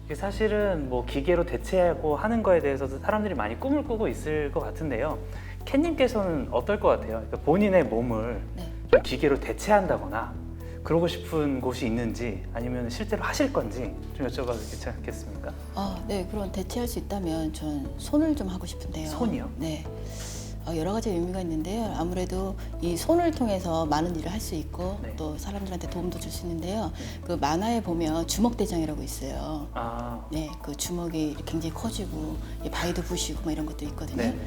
이게 사실은 뭐 기계로 대체하고 하는 거에 대해서도 사람들이 많이 꿈을 꾸고 있을 것 같은데요. 캔님께서는 어떨 것 같아요? 그러니까 본인의 몸을 네. 좀 기계로 대체한다거나 그러고 싶은 곳이 있는지 아니면 실제로 하실 건지 좀 여쭤봐도 괜찮겠습니까? 네, 그럼 대체할 수 있다면 전 손을 좀 하고 싶은데요. 손이요? 네. 여러 가지 의미가 있는데요. 아무래도 이 손을 통해서 많은 일을 할 수 있고 네. 또 사람들한테 도움도 줄 수 있는데요. 그 만화에 보면 주먹대장이라고 있어요. 아, 네, 그 주먹이 굉장히 커지고 바위도 부시고 막 이런 것도 있거든요. 네.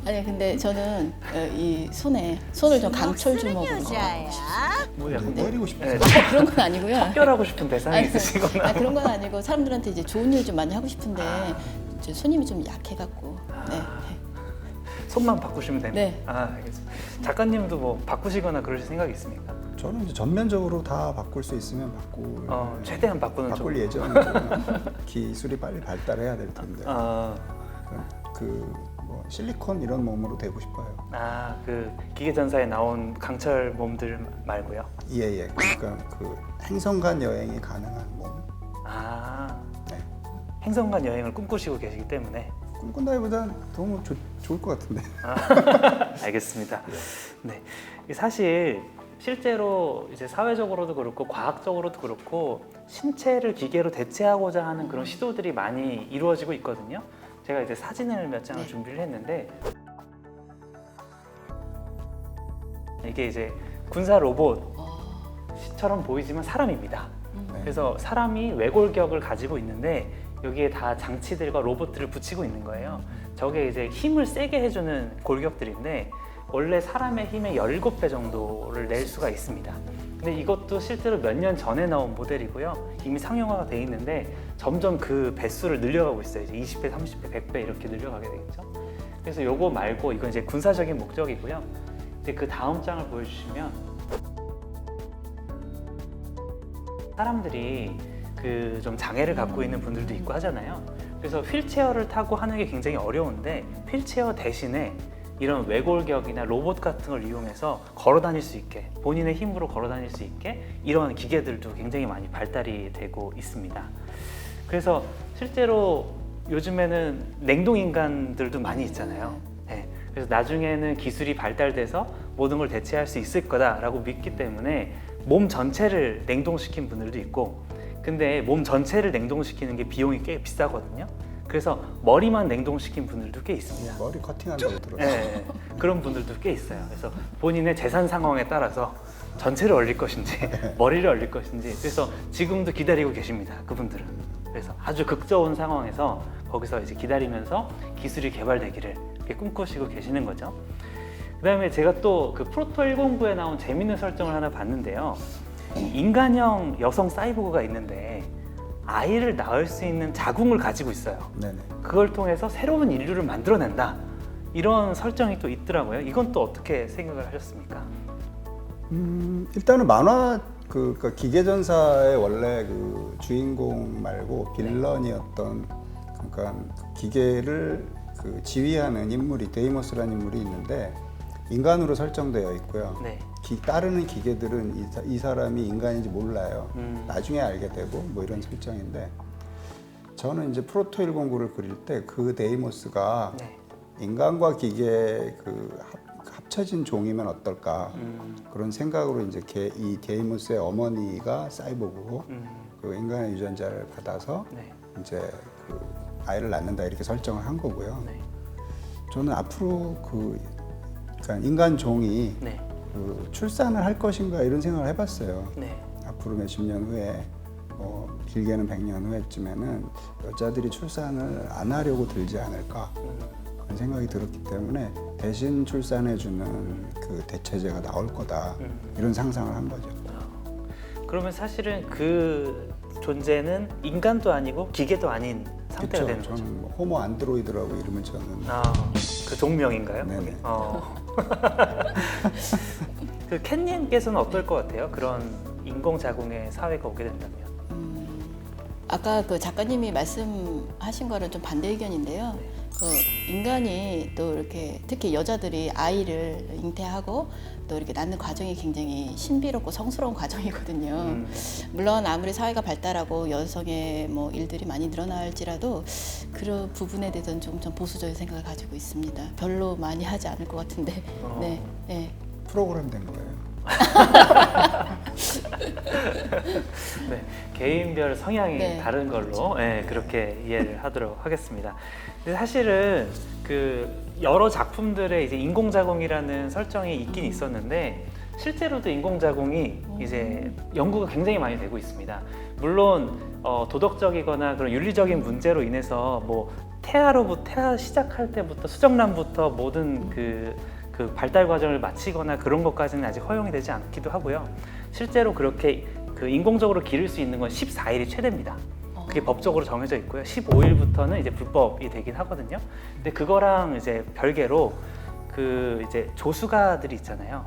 아니 근데 저는 이 손을 좀 강철 주먹으로 뭐 약간 때리고 싶어요. 네, 그런 건 아니고요. 합결하고 싶은 대상이 아니, 있으시거나. 그런 건 아니고 사람들한테 이제 좋은 일 좀 많이 하고 싶은데 저 손님이 좀 약해갖고. 네. 손만 바꾸시면 됩니다. 네. 알겠습니다. 작가님도 뭐 바꾸시거나 그러실 생각이 있습니까? 저는 이제 전면적으로 다 바꿀 수 있으면 최대한 바꾸는 바꿀 쪽. 예정이고 기술이 빨리 발달해야 될 텐데 뭐 실리콘 이런 몸으로 되고 싶어요. 그 기계전사에 나온 강철 몸들 말고요. 예. 그러니까 그 행성 간 여행이 가능한 몸. 네. 행성간 여행을 꿈꾸시고 계시기 때문에. 꿈꾼다기보다는 너무 좋을 것 같은데. 알겠습니다. 네. 사실 실제로 이제 사회적으로도 그렇고 과학적으로도 그렇고 신체를 기계로 대체하고자 하는 그런 시도들이 많이 이루어지고 있거든요. 제가 이제 사진을 몇 장을 준비를 했는데 이게 이제 군사 로봇처럼 보이지만 사람입니다. 그래서 사람이 외골격을 가지고 있는데 여기에 다 장치들과 로봇들을 붙이고 있는 거예요. 저게 이제 힘을 세게 해주는 골격들인데 원래 사람의 힘의 17배 정도를 낼 수가 있습니다. 근데 이것도 실제로 몇 년 전에 나온 모델이고요. 이미 상용화가 돼 있는데 점점 그 배수를 늘려가고 있어요. 이제 20배, 30배, 100배 이렇게 늘려가게 되겠죠. 그래서 요거 말고 이건 이제 군사적인 목적이고요. 근데 그 다음 장을 보여주시면 사람들이 그 좀 장애를 갖고 있는 분들도 있고 하잖아요. 그래서 휠체어를 타고 하는 게 굉장히 어려운데 휠체어 대신에 이런 외골격이나 로봇 같은 걸 이용해서 걸어 다닐 수 있게 본인의 힘으로 걸어 다닐 수 있게 이런 기계들도 굉장히 많이 발달이 되고 있습니다. 그래서 실제로 요즘에는 냉동 인간들도 많이 있잖아요. 네. 그래서 나중에는 기술이 발달돼서 모든 걸 대체할 수 있을 거다라고 믿기 때문에 몸 전체를 냉동시킨 분들도 있고 근데 몸 전체를 냉동시키는 게 비용이 꽤 비싸거든요. 그래서 머리만 냉동시킨 분들도 꽤 있습니다. 머리 커팅한다고 들었어요. 네, 그런 분들도 꽤 있어요. 그래서 본인의 재산 상황에 따라서 전체를 얼릴 것인지 머리를 얼릴 것인지 그래서 지금도 기다리고 계십니다. 그분들은. 그래서 아주 극저온 상황에서 거기서 이제 기다리면서 기술이 개발되기를 이렇게 꿈꾸시고 계시는 거죠. 그다음에 제가 또 그 프로토 109에 나온 재밌는 설정을 하나 봤는데요. 인간형 여성 사이보그가 있는데 아이를 낳을 수 있는 자궁을 가지고 있어요. 네네. 그걸 통해서 새로운 인류를 만들어낸다. 이런 설정이 또 있더라고요. 이건 또 어떻게 생각을 하셨습니까? 일단은 만화 그러니까 기계전사의 원래 그 주인공 말고 빌런이었던 그러니까 기계를 그 지휘하는 인물이 데이모스라는 인물이 있는데 인간으로 설정되어 있고요. 네. 따르는 기계들은 이 사람이 인간인지 몰라요. 나중에 알게 되고 뭐 이런 설정인데 저는 이제 프로토 109를 그릴 때 그 데이모스가 네. 인간과 기계 그 합쳐진 종이면 어떨까 그런 생각으로 이제 이 데이모스의 어머니가 사이보그고 그 인간의 유전자를 받아서 네. 이제 그 아이를 낳는다 이렇게 설정을 한 거고요. 네. 저는 앞으로 그러니까 인간 종이 네. 그 출산을 할 것인가 이런 생각을 해봤어요. 네. 앞으로 몇십 년 후에 뭐 길게는 100년 후에쯤에는 여자들이 출산을 안 하려고 들지 않을까 그런 생각이 들었기 때문에 대신 출산해주는 그 대체제가 나올 거다 이런 상상을 한 거죠. 그러면 사실은 그 존재는 인간도 아니고 기계도 아닌 상태가 그쵸? 되는 거죠. 저는 뭐 호모 안드로이드라고 이름을 저는 그 종명인가요? 네네. 그 캔님께서는 어떨 것 같아요? 그런 인공자궁의 사회가 오게 된다면? 아까 그 작가님이 말씀하신 거는 좀 반대 의견인데요. 인간이 또 이렇게 특히 여자들이 아이를 잉태하고 또 이렇게 낳는 과정이 굉장히 신비롭고 성스러운 과정이거든요. 물론 아무리 사회가 발달하고 여성의 뭐 일들이 많이 늘어날지라도 그런 부분에 대해서는 좀 보수적인 생각을 가지고 있습니다. 별로 많이 하지 않을 것 같은데. 네, 네. 프로그램 된 거예요. 네, 개인별 성향이 네. 다른 걸로 네, 그렇게 이해를 하도록 하겠습니다. 근데 사실은 그 여러 작품들에 이제 인공자궁이라는 설정이 있긴 있었는데 실제로도 인공자궁이 이제 연구가 굉장히 많이 되고 있습니다. 물론 도덕적이거나 그런 윤리적인 문제로 인해서 뭐 태아 시작할 때부터 수정란부터 모든 그 발달 과정을 마치거나 그런 것까지는 아직 허용이 되지 않기도 하고요. 실제로 그렇게 그 인공적으로 기를 수 있는 건 14일이 최대입니다. 그게 법적으로 정해져 있고요. 15일부터는 이제 불법이 되긴 하거든요. 근데 그거랑 이제 별개로 그 이제 조수가들이 있잖아요.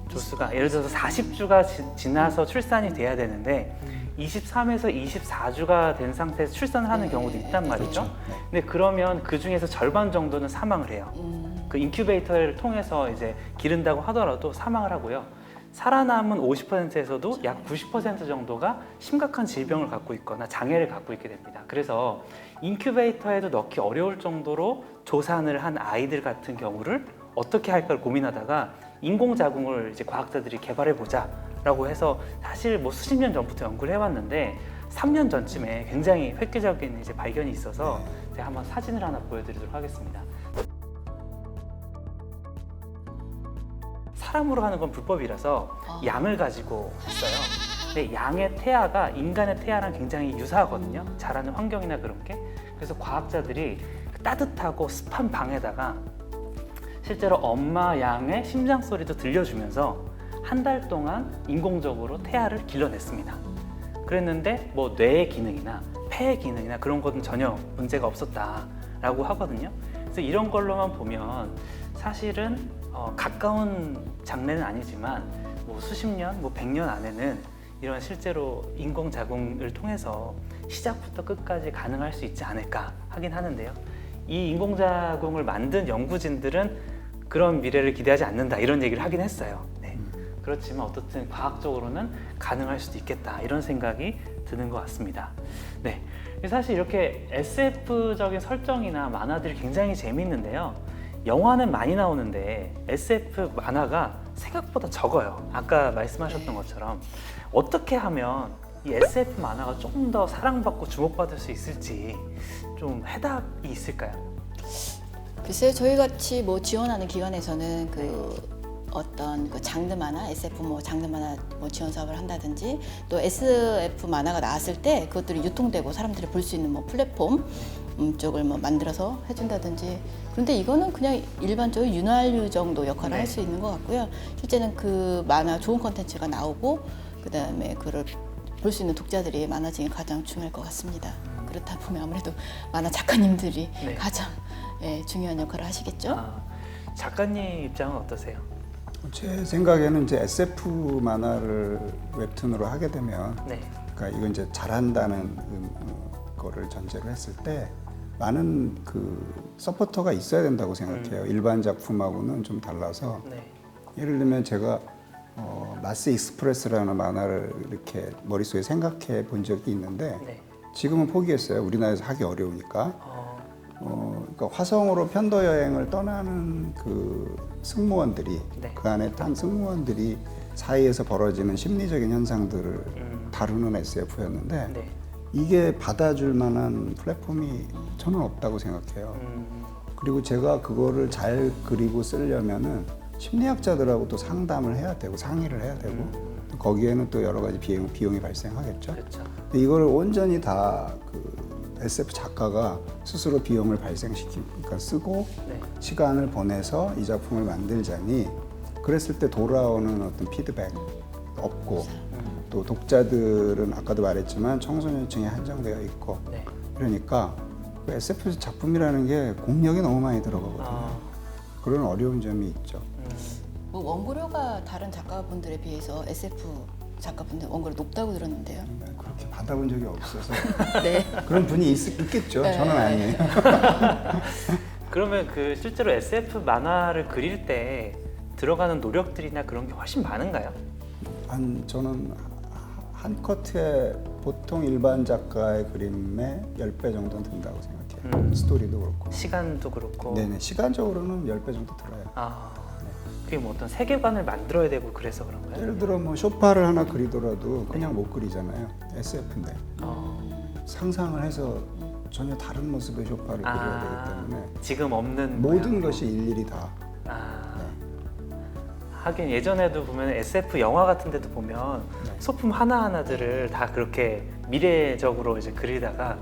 조수가 예를 들어서 40주가 지나서 출산이 돼야 되는데 23에서 24주가 된 상태에서 출산을 하는 경우도 있단 말이죠. 그렇죠. 네. 근데 그러면 그 중에서 절반 정도는 사망을 해요. 그 인큐베이터를 통해서 이제 기른다고 하더라도 사망을 하고요. 살아남은 50%에서도 약 90% 정도가 심각한 질병을 갖고 있거나 장애를 갖고 있게 됩니다. 그래서 인큐베이터에도 넣기 어려울 정도로 조산을 한 아이들 같은 경우를 어떻게 할까를 고민하다가 인공자궁을 이제 과학자들이 개발해 보자라고 해서 사실 뭐 수십 년 전부터 연구를 해왔는데 3년 전쯤에 굉장히 획기적인 이제 발견이 있어서 제가 한번 사진을 하나 보여드리도록 하겠습니다. 사람으로 하는 건 불법이라서 양을 가지고 했어요. 근데 양의 태아가 인간의 태아랑 굉장히 유사하거든요. 자라는 환경이나 그런 게. 그래서 과학자들이 따뜻하고 습한 방에다가 실제로 엄마 양의 심장 소리도 들려주면서 한 달 동안 인공적으로 태아를 길러냈습니다. 그랬는데 뭐 뇌의 기능이나 폐의 기능이나 그런 것은 전혀 문제가 없었다라고 하거든요. 그래서 이런 걸로만 보면 사실은 가까운 장래는 아니지만 뭐 수십 년, 뭐 100년 안에는 이런 실제로 인공자궁을 통해서 시작부터 끝까지 가능할 수 있지 않을까 하긴 하는데요. 이 인공자궁을 만든 연구진들은 그런 미래를 기대하지 않는다 이런 얘기를 하긴 했어요. 네. 그렇지만 어떻든 과학적으로는 가능할 수도 있겠다 이런 생각이 드는 것 같습니다. 네. 사실 이렇게 SF적인 설정이나 만화들이 굉장히 재미있는데요. 영화는 많이 나오는데 SF 만화가 생각보다 적어요. 아까 말씀하셨던 것처럼 어떻게 하면 이 SF 만화가 조금 더 사랑받고 주목받을 수 있을지 좀 해답이 있을까요? 글쎄요, 저희 같이 뭐 지원하는 기관에서는 어떤 그 장르 만화, SF 뭐 장르 만화 뭐 지원 사업을 한다든지 또 SF 만화가 나왔을 때 그것들이 유통되고 사람들이 볼 수 있는 뭐 플랫폼 쪽을 뭐 만들어서 해준다든지. 그런데 이거는 그냥 일반적으로 윤활유 정도 역할을 할 수 있는 것 같고요. 실제는 그 만화 좋은 콘텐츠가 나오고 그다음에 그걸 볼 수 있는 독자들이 많아지는 게 가장 중요할 것 같습니다. 그렇다 보면 아무래도 만화 작가님들이 네. 가장 중요한 역할을 하시겠죠. 작가님 입장은 어떠세요? 제 생각에는 이제 SF 만화를 웹툰으로 하게 되면, 네. 그러니까 이건 이제 잘한다는 거를 전제로 했을 때 많은 그 서포터가 있어야 된다고 생각해요. 일반 작품하고는 좀 달라서. 네. 예를 들면 제가 마스 익스프레스라는 만화를 이렇게 머릿속에 생각해 본 적이 있는데 네. 지금은 포기했어요. 우리나라에서 하기 어려우니까. 그러니까 화성으로 편도 여행을 떠나는 그 승무원들이 네. 그 안에 탄 승무원들이 사이에서 벌어지는 심리적인 현상들을 다루는 SF였는데 네. 이게 받아줄 만한 플랫폼이 저는 없다고 생각해요. 그리고 제가 그거를 잘 그리고 쓰려면은 심리학자들하고 또 상담을 해야 되고 상의를 해야 되고 또 거기에는 또 여러 가지 비용이 발생하겠죠. 그렇죠. 근데 이거를 온전히 다 그 SF 작가가 스스로 비용을 발생시키니까 쓰고 네. 시간을 보내서 이 작품을 만들자니 그랬을 때 돌아오는 어떤 피드백 없고 또 독자들은 아까도 말했지만 청소년층에 한정되어 있고 네. 그러니까 그 SF 작품이라는 게 공력이 너무 많이 들어가거든요. 그런 어려운 점이 있죠. 뭐 원고료가 다른 작가분들에 비해서 SF 작가분들 원고료 높다고 들었는데요. 그렇게 받아본 적이 없어서 네. 그런 분이 있겠죠. 네. 저는 아니에요. 그러면 그 실제로 SF 만화를 그릴 때 들어가는 노력들이나 그런 게 훨씬 많은가요? 저는 한 커트에 보통 일반 작가의 그림의 10배 정도는 든다고 생각해요. 스토리도 그렇고. 시간도 그렇고. 네네, 시간적으로는 10배 정도 들어요. 아, 그게 뭐 어떤 세계관을 만들어야 되고 그래서 그런가요? 예를 들어 뭐 쇼파를 하나 그리더라도 그냥 못 그리잖아요. SF인데 상상을 해서 전혀 다른 모습의 쇼파를 그려야 되기 때문에 지금 없는 모든 모양으로. 것이 일일이 다. 하긴 예전에도 보면 SF 영화 같은 데도 보면 네. 소품 하나하나들을 다 그렇게 미래적으로 이제 그리다가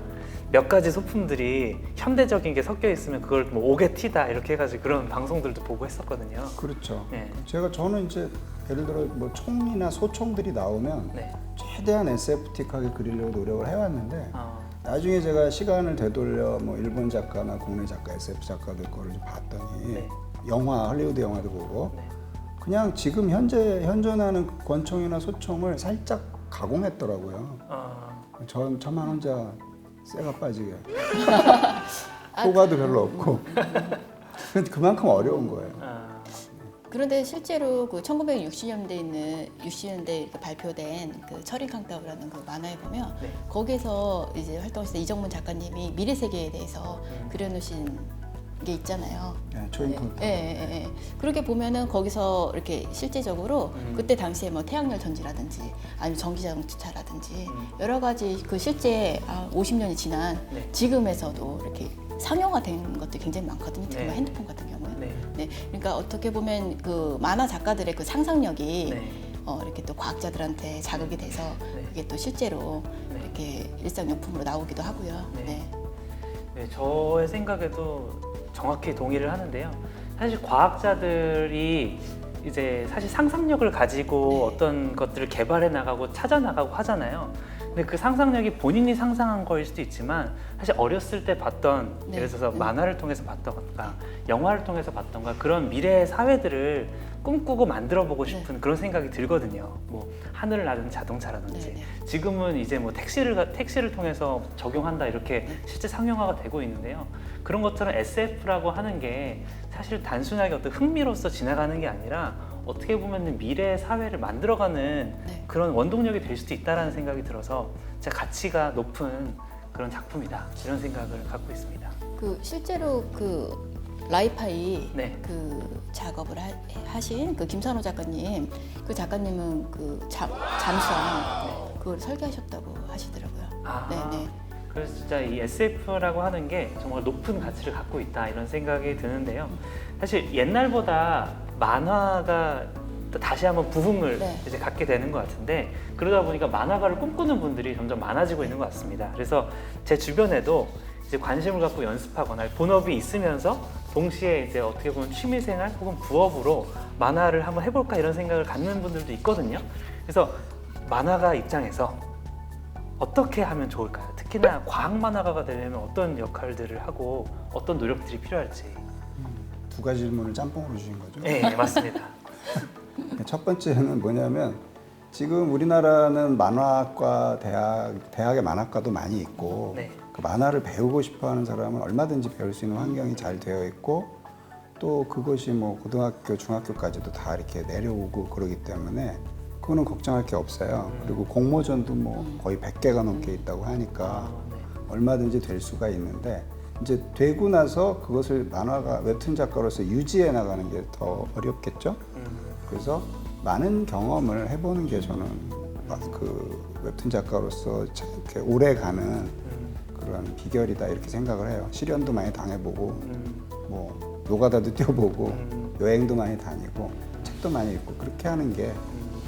몇 가지 소품들이 현대적인 게 섞여 있으면 그걸 뭐 오게티다 이렇게 해가지고 그런 방송들도 보고 했었거든요. 그렇죠. 네. 저는 이제 예를 들어 뭐 총이나 소총들이 나오면 네. 최대한 SF틱하게 그리려고 노력을 해왔는데 어, 나중에 제가 시간을 되돌려 뭐 일본 작가나 국내 작가, SF 작가들 거를 좀 봤더니 네. 영화, 할리우드 영화도 보고 네. 그냥 지금 현재 현존하는 권총이나 소총을 살짝 가공했더라고요. 저만 혼자 쇠가 빠지게. 효과도 별로 없고. 근데 그만큼 어려운 거예요. 그런데 실제로 그 1960년대에 발표된 그 철인 캉타오라는 그 만화에 보면 네. 거기에서 이제 활동하시던 이정문 작가님이 미래 세계에 대해서 그려놓으신 게 있잖아요. 네, 초인 컴퓨터. 예. 그렇게 보면은 거기서 이렇게 실제적으로 그때 당시에 뭐 태양열 전지라든지 아니면 전기자동차라든지 여러 가지 그 실제 50년이 지난 네. 지금에서도 이렇게 상용화된 것들이 굉장히 많거든요. 특히 네. 핸드폰 같은 경우에. 네. 네, 그러니까 어떻게 보면 그 만화 작가들의 그 상상력이 네. 이렇게 또 과학자들한테 자극이 돼서 네. 그게 또 실제로 네. 이렇게 일상용품으로 나오기도 하고요. 네. 네. 네, 저의 생각에도 정확히 동의를 하는데요. 사실 과학자들이 이제 사실 상상력을 가지고 네. 어떤 것들을 개발해 나가고 찾아 나가고 하잖아요. 근데 그 상상력이 본인이 상상한 거일 수도 있지만 사실 어렸을 때 봤던 네. 예를 들어서 만화를 통해서 봤던가 영화를 통해서 봤던가 그런 미래의 사회들을 꿈꾸고 만들어 보고 싶은 그런 생각이 들거든요. 뭐 하늘을 나는 자동차라든지 네. 지금은 이제 뭐 택시를 통해서 적용한다 이렇게 실제 상용화가 되고 있는데요. 그런 것처럼 SF라고 하는 게 사실 단순하게 어떤 흥미로서 지나가는 게 아니라 어떻게 보면 미래의 사회를 만들어가는 네. 그런 원동력이 될 수도 있다라는 생각이 들어서 진짜 가치가 높은 그런 작품이다 이런 생각을 갖고 있습니다. 그 실제로 그 라이파이 네. 그 작업을 하신 그 김산호 작가님, 그 작가님은 그 잠수함 그걸 설계하셨다고 하시더라고요. 아, 네네. 그래서 진짜 이 SF라고 하는 게 정말 높은 가치를 갖고 있다 이런 생각이 드는데요. 사실 옛날보다 만화가 또 다시 한번 부흥을 네. 이제 갖게 되는 것 같은데 그러다 보니까 만화가를 꿈꾸는 분들이 점점 많아지고 있는 것 같습니다. 그래서 제 주변에도 이제 관심을 갖고 연습하거나 본업이 있으면서 동시에 이제 어떻게 보면 취미생활 혹은 부업으로 만화를 한번 해볼까 이런 생각을 갖는 분들도 있거든요. 그래서 만화가 입장에서 어떻게 하면 좋을까요? 특히나 과학 만화가가 되려면 어떤 역할들을 하고 어떤 노력들이 필요할지. 두 가지 질문을 짬뽕으로 주신 거죠? 네, 맞습니다. 첫 번째는 뭐냐면 지금 우리나라는 만화학과 대학의 만화과도 많이 있고 네. 그 만화를 배우고 싶어하는 사람은 얼마든지 배울 수 있는 환경이 잘 되어 있고 또 그것이 뭐 고등학교, 중학교까지도 다 이렇게 내려오고 그러기 때문에 그거는 걱정할 게 없어요. 그리고 공모전도 뭐 거의 100개가 넘게 있다고 하니까 네. 얼마든지 될 수가 있는데 이제 되고 나서 그것을 만화가 웹툰 작가로서 유지해 나가는 게 더 어렵겠죠. 그래서 많은 경험을 해보는 게 저는 그 웹툰 작가로서 이렇게 오래 가는 그런 비결이다 이렇게 생각을 해요. 시련도 많이 당해보고 뭐 노가다도 뛰어보고 여행도 많이 다니고 책도 많이 읽고 그렇게 하는 게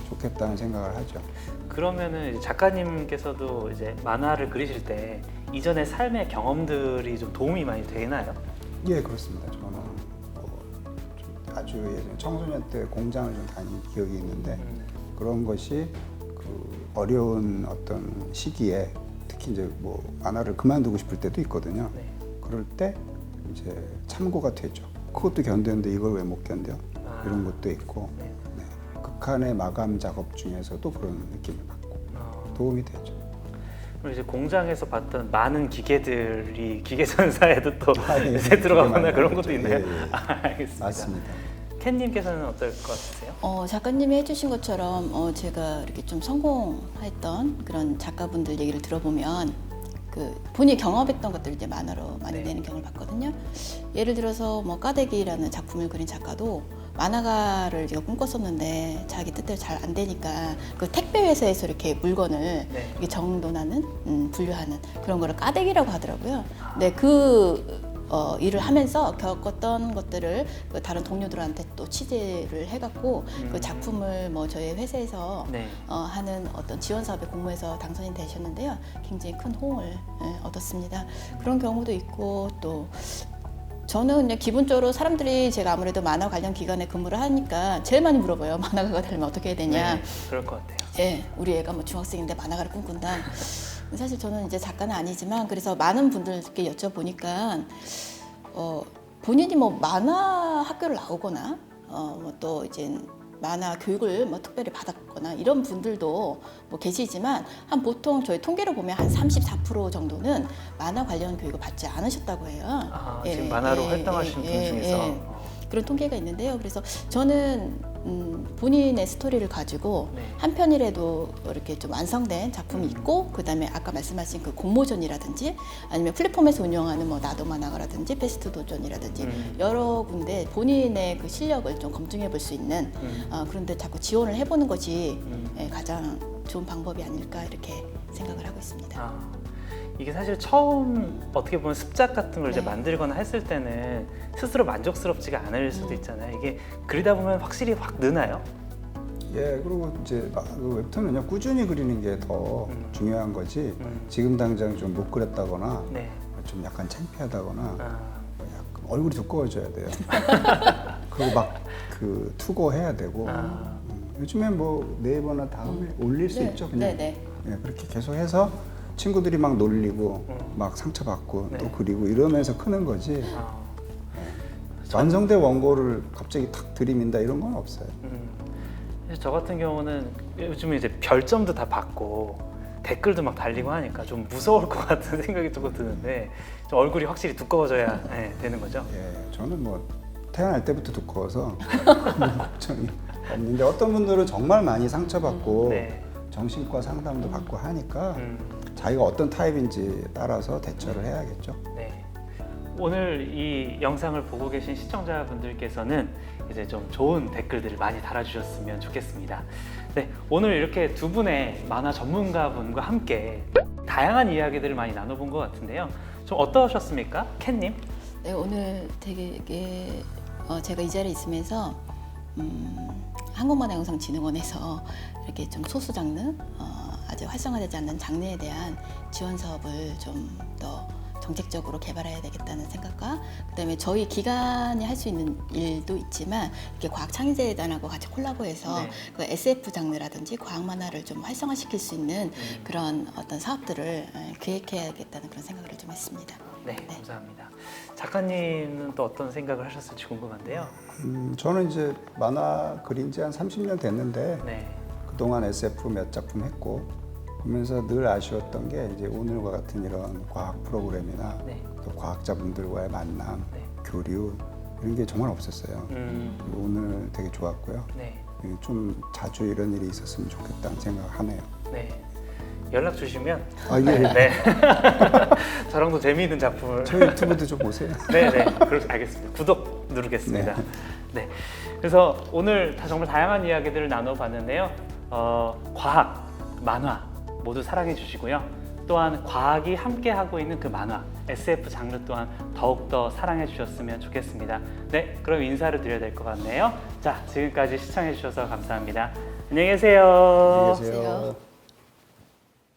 좋겠다는 생각을 하죠. 그러면은 이제 작가님께서도 이제 만화를 그리실 때 이전의 삶의 경험들이 좀 도움이 많이 되나요? 예, 그렇습니다. 저는 좀 아주 예전 청소년 때 공장을 좀 다닌 기억이 있는데 그런 것이 그 어려운 어떤 시기에 특히 이제 뭐 만화를 그만두고 싶을 때도 있거든요. 네. 그럴 때 이제 참고가 되죠. 그것도 견뎠는데 이걸 왜 못 견뎌? 이런 것도 있고 네. 네. 극한의 마감 작업 중에서도 그런 느낌을 받고 도움이 되죠. 그리고 이제 공장에서 봤던 많은 기계들이 기계전사에도 또 예, 이제 들어가거나 많이 그런 나오죠. 것도 있나요? 예, 예. 알겠습니다. 맞습니다. 캔님께서는 어떨 것 같으세요? 작가님이 해주신 것처럼 제가 이렇게 좀 성공했던 그런 작가분들 얘기를 들어보면 그 본인이 경험했던 것들을 이제 만화로 많이 네. 내는 경우를 봤거든요. 예를 들어서 뭐 까대기라는 작품을 그린 작가도 만화가를 제가 꿈꿨었는데 자기 뜻대로 잘 안 되니까 그 택배 회사에서 이렇게 물건을 네. 이렇게 정돈하는 분류하는 그런 거를 까대기라고 하더라고요. 네, 그 일을 하면서 겪었던 것들을 그 다른 동료들한테 또 취재를 해갖고 그 작품을 뭐 저희 회사에서 네. 하는 어떤 지원 사업에 공모해서 당선이 되셨는데요. 굉장히 큰 호응을 얻었습니다. 그런 경우도 있고 또 저는 그냥 기본적으로 사람들이 제가 아무래도 만화 관련 기관에 근무를 하니까 제일 많이 물어봐요. 만화가가 되려면 어떻게 해야 되냐. 네, 그럴 것 같아요. 예, 우리 애가 뭐 중학생인데 만화가를 꿈꾼다. 사실 저는 이제 작가는 아니지만 그래서 많은 분들께 여쭤보니까 본인이 뭐 만화 학교를 나오거나 또 이제 만화 교육을 뭐 특별히 받았거나 이런 분들도 뭐 계시지만 한 보통 저희 통계로 보면 한 34% 정도는 만화 관련 교육을 받지 않으셨다고 해요. 지금 만화로 활동하시는 분 중에서 그런 통계가 있는데요. 그래서 저는 본인의 스토리를 가지고 네. 한 편이라도 이렇게 좀 완성된 작품이 있고 그다음에 아까 말씀하신 그 공모전이라든지 아니면 플랫폼에서 운영하는 뭐 나도 만화가라든지 베스트 도전이라든지 여러 군데 본인의 그 실력을 좀 검증해 볼 수 있는 그런데 자꾸 지원을 해보는 것이 가장 좋은 방법이 아닐까 이렇게 생각을 하고 있습니다. 이게 사실 처음 어떻게 보면 습작 같은 걸 이제 네. 만들거나 했을 때는 스스로 만족스럽지가 않을 수도 있잖아요. 이게 그리다 보면 확실히 확 느나요? 예, 그리고 이제 그 웹툰은요 꾸준히 그리는 게 더 중요한 거지. 지금 당장 좀 못 그렸다거나 네. 좀 약간 창피하다거나 아, 약간 얼굴이 두꺼워져야 돼요. 그리고 막 그 투고해야 되고. 요즘엔 뭐 네이버나 다음에 올릴 수 네, 있죠, 그냥. 네, 네. 예, 그렇게 계속해서 친구들이 막 놀리고 막 상처받고 네. 또 그리고 이러면서 크는 거지. 아. 완성된 원고를 갑자기 탁 들이민다 이런 건 없어요. 그래서 저 같은 경우는 요즘에 이제 별점도 다 받고 댓글도 막 달리고 하니까 좀 무서울 것 같은 생각이 조금 드는데 좀 얼굴이 확실히 두꺼워져야 되는 거죠. 예, 저는 뭐 태어날 때부터 두꺼워서 걱정이 없는데 어떤 분들은 정말 많이 상처받고 네. 정신과 상담도 받고 하니까 자기가 어떤 타입인지 따라서 대처를 해야겠죠. 네. 오늘 이 영상을 보고 계신 시청자분들께서는 이제 좀 좋은 댓글들을 많이 달아주셨으면 좋겠습니다. 네, 오늘 이렇게 두 분의 만화 전문가분과 함께 다양한 이야기들을 많이 나눠본 것 같은데요. 좀 어떠셨습니까, 캔님? 네, 오늘 되게 제가 이 자리에 있으면서 한국만화영상진흥원에서 이렇게 좀 소수 장르, 아직 활성화되지 않는 장르에 대한 지원 사업을 좀 더 정책적으로 개발해야 되겠다는 생각과 그다음에 저희 기관이 할 수 있는 일도 있지만 이렇게 과학창의재단하고 같이 콜라보해서 네. 그 SF 장르라든지 과학 만화를 좀 활성화시킬 수 있는 그런 어떤 사업들을 기획해야겠다는 그런 생각을 좀 했습니다. 네, 감사합니다. 작가님은 또 어떤 생각을 하셨을지 궁금한데요. 저는 이제 만화 그린 지 한 30년 됐는데 네, 그동안 SF 몇 작품 했고 그러면서 늘 아쉬웠던 게 이제 오늘과 같은 이런 과학 프로그램이나 네. 또 과학자분들과의 만남, 네. 교류 이런 게 정말 없었어요. 오늘 되게 좋았고요. 네, 좀 자주 이런 일이 있었으면 좋겠다는 생각을 하네요. 네. 연락 주시면 아, 예. 네. 저랑도 재미있는 작품을 저희 유튜브도 좀 보세요. 네네 알겠습니다. 구독 누르겠습니다. 네. 그래서 오늘 정말 다양한 이야기들을 나눠봤는데요. 과학, 만화 모두 사랑해 주시고요. 또한 과학이 함께 하고 있는 그 만화, SF 장르 또한 더욱더 사랑해 주셨으면 좋겠습니다. 네, 그럼 인사를 드려야 될 것 같네요. 자, 지금까지 시청해 주셔서 감사합니다. 안녕히 계세요. 안녕히 계세요.